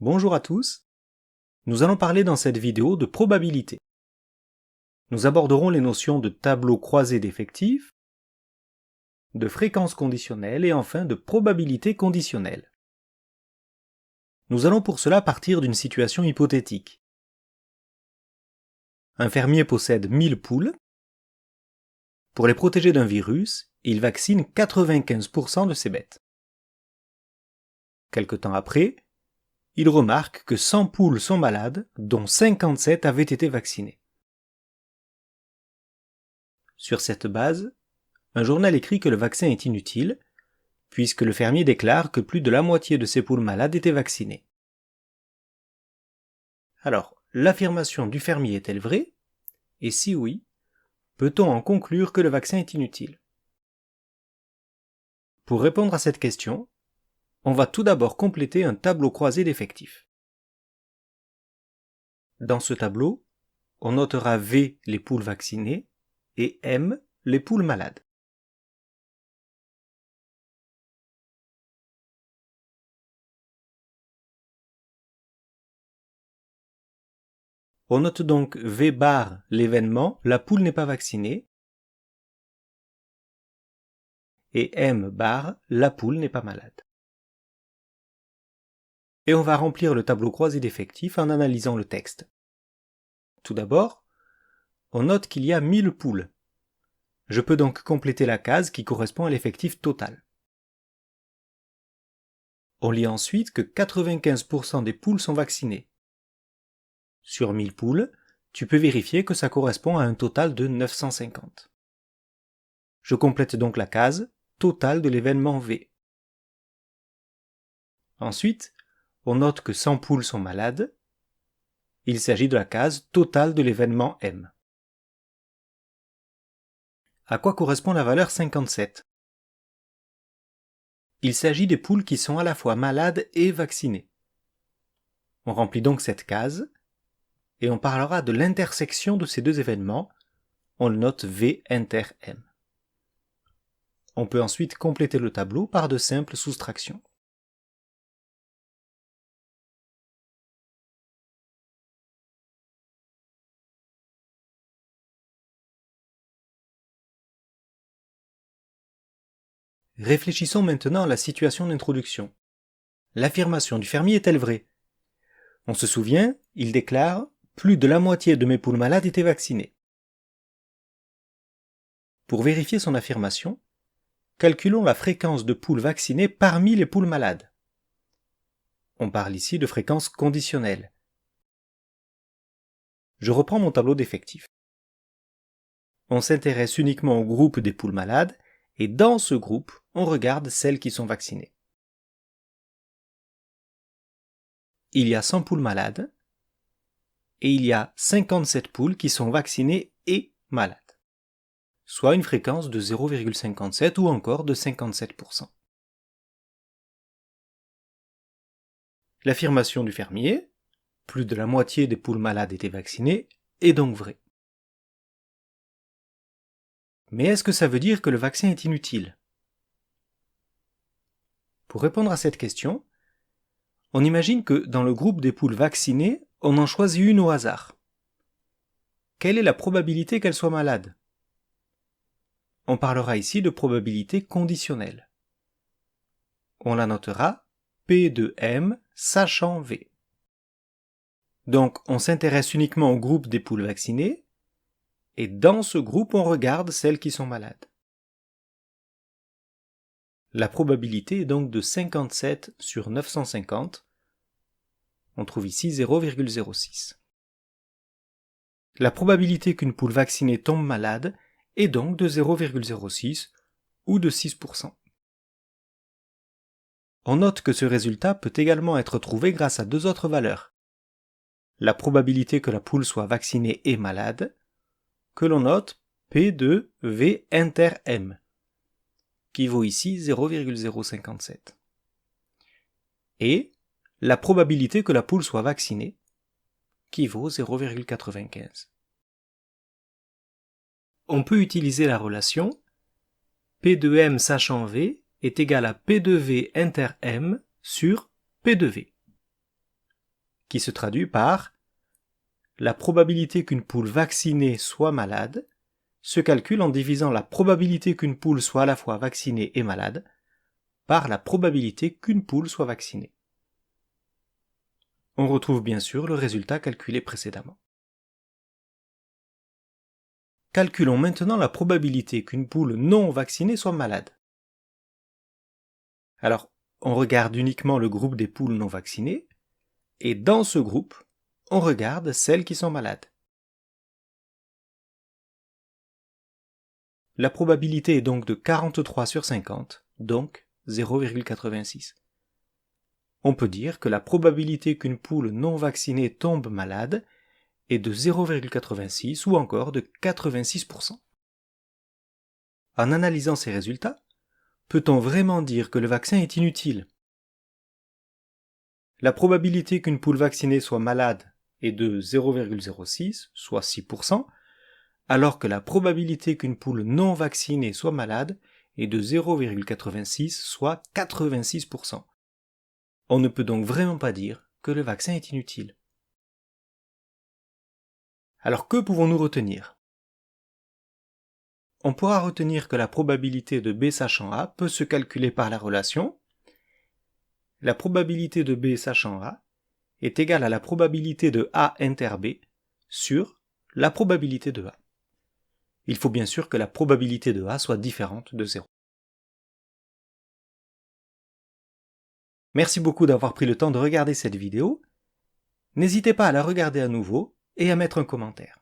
Bonjour à tous, nous allons parler dans cette vidéo de probabilité. Nous aborderons les notions de tableau croisé d'effectifs, de fréquence conditionnelle et enfin de probabilité conditionnelle. Nous allons pour cela partir d'une situation hypothétique. Un fermier possède 1000 poules. Pour les protéger d'un virus, il vaccine 95% de ses bêtes. Quelque temps après, il remarque que 100 poules sont malades, dont 57 avaient été vaccinées. Sur cette base, un journal écrit que le vaccin est inutile, puisque le fermier déclare que plus de la moitié de ses poules malades étaient vaccinées. Alors, l'affirmation du fermier est-elle vraie? Et si oui, peut-on en conclure que le vaccin est inutile? Pour répondre à cette question, on va tout d'abord compléter un tableau croisé d'effectifs. Dans ce tableau, on notera V les poules vaccinées et M les poules malades. On note donc V bar l'événement, la poule n'est pas vaccinée, et M bar, la poule n'est pas malade. Et on va remplir le tableau croisé d'effectifs en analysant le texte. Tout d'abord, on note qu'il y a 1000 poules. Je peux donc compléter la case qui correspond à l'effectif total. On lit ensuite que 95% des poules sont vaccinées. Sur 1000 poules, tu peux vérifier que ça correspond à un total de 950. Je complète donc la case total de l'événement V. Ensuite, on note que 100 poules sont malades. Il s'agit de la case totale de l'événement M. À quoi correspond la valeur 57? Il s'agit des poules qui sont à la fois malades et vaccinées. On remplit donc cette case, et on parlera de l'intersection de ces deux événements. On le note V inter M. On peut ensuite compléter le tableau par de simples soustractions. Réfléchissons maintenant à la situation d'introduction. L'affirmation du fermier est-elle vraie? On se souvient, il déclare « Plus de la moitié de mes poules malades étaient vaccinées ». Pour vérifier son affirmation, calculons la fréquence de poules vaccinées parmi les poules malades. On parle ici de fréquence conditionnelle. Je reprends mon tableau d'effectifs. On s'intéresse uniquement au groupe des poules malades, et dans ce groupe, on regarde celles qui sont vaccinées. Il y a 100 poules malades, et il y a 57 poules qui sont vaccinées et malades, soit une fréquence de 0,57 ou encore de 57%. L'affirmation du fermier, plus de la moitié des poules malades étaient vaccinées, est donc vraie. Mais est-ce que ça veut dire que le vaccin est inutile? Pour répondre à cette question, on imagine que dans le groupe des poules vaccinées, on en choisit une au hasard. Quelle est la probabilité qu'elle soit malade? On parlera ici de probabilité conditionnelle. On la notera P de M sachant V. Donc on s'intéresse uniquement au groupe des poules vaccinées, et dans ce groupe on regarde celles qui sont malades. La probabilité est donc de 57 sur 950. On trouve ici 0,06. La probabilité qu'une poule vaccinée tombe malade est donc de 0,06 ou de 6%. On note que ce résultat peut également être trouvé grâce à deux autres valeurs. La probabilité que la poule soit vaccinée et malade, que l'on note P de V inter M, qui vaut ici 0,057. Et la probabilité que la poule soit vaccinée, qui vaut 0,95. On peut utiliser la relation P de M sachant V est égal à P de V inter M sur P de V. qui se traduit par la probabilité qu'une poule vaccinée soit malade se calcule en divisant la probabilité qu'une poule soit à la fois vaccinée et malade par la probabilité qu'une poule soit vaccinée. On retrouve bien sûr le résultat calculé précédemment. Calculons maintenant la probabilité qu'une poule non vaccinée soit malade. Alors, on regarde uniquement le groupe des poules non vaccinées, et dans ce groupe, on regarde celles qui sont malades. La probabilité est donc de 43 sur 50, donc 0,86. On peut dire que la probabilité qu'une poule non vaccinée tombe malade est de 0,86 ou encore de 86%. En analysant ces résultats, peut-on vraiment dire que le vaccin est inutile? La probabilité qu'une poule vaccinée soit malade est de 0,06, soit 6%, alors que la probabilité qu'une poule non vaccinée soit malade est de 0,86, soit 86%. On ne peut donc vraiment pas dire que le vaccin est inutile. Alors que pouvons-nous retenir? On pourra retenir que la probabilité de B sachant A peut se calculer par la relation la probabilité de B sachant A est égale à la probabilité de A inter B sur la probabilité de A. Il faut bien sûr que la probabilité de A soit différente de 0. Merci beaucoup d'avoir pris le temps de regarder cette vidéo. N'hésitez pas à la regarder à nouveau et à mettre un commentaire.